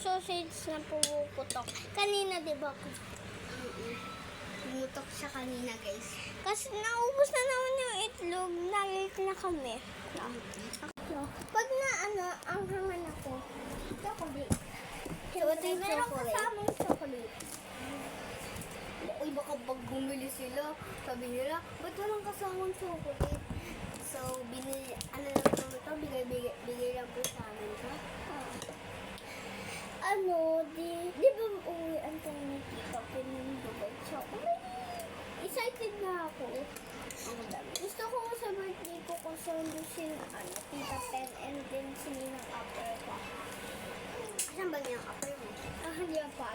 sausage na pumuputok. Kanina, di ba? Pumutok siya kanina, guys. Kasi naubos na naman yung itlog. Nalate na kami. Pag na ang hangan ako, chocolate. Chocolate, Meron chocolate. kasamang chocolate. Uy, baka pag bumili sila, sabi nila, ba't walang kasamang chocolate? So, binili, lang ito, bigay lang po sa amin ito. Di ba uwi ang tayo ni Tita pinundugay chocolate? Excited na ako. Ang dami. Gusto ko sa birthday ko kasundo si Tita Pen and then si Ninang Apple ko. Asan ba niya ang apple mo? Hindi pa.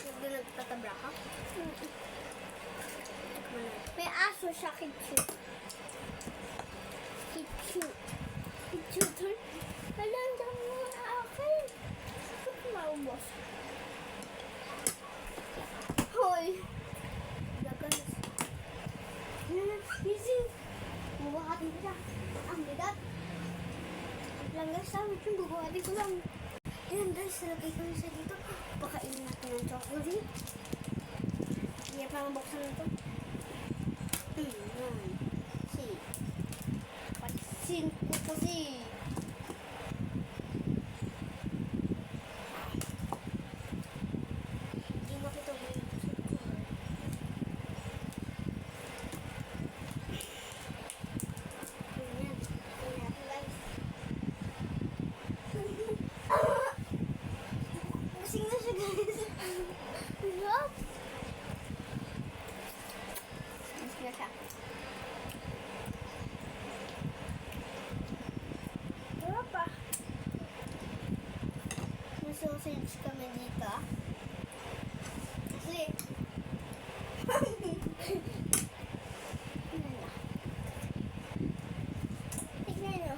Hindi nagtatabla ka? May aso siya, cute. Cute. Nalandang mo na akin. Bakit maubos? Hoy! Gagas. Busy. Bubuhatin ko siya. Ang bigat. Lang guys, sabi ko, bubuhatin ko lang. Ayan guys, nalagay ko siya dito. Pakainin natin ng chocolate. Hindi pa mabuksan na ito. Si. Patsin ko kasi. Hindi makita ko yung Ayan. Ayan guys. Lasing na siya guys. Look. Lasing na siya. Wala pa. May sausage kami dito. Kasi, Tignan nyo.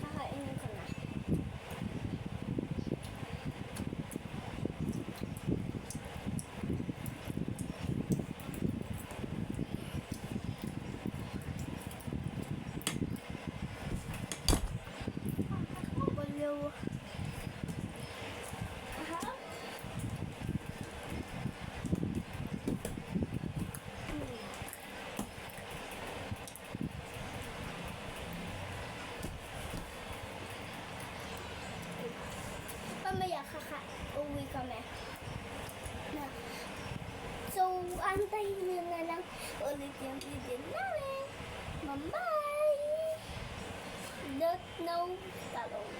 Kakainin ko na. baliw. Aha. Mamaya uwi kami. Na. So, antayin nyo na lang ulit yung video namin. Bye-bye! Don't know, talong.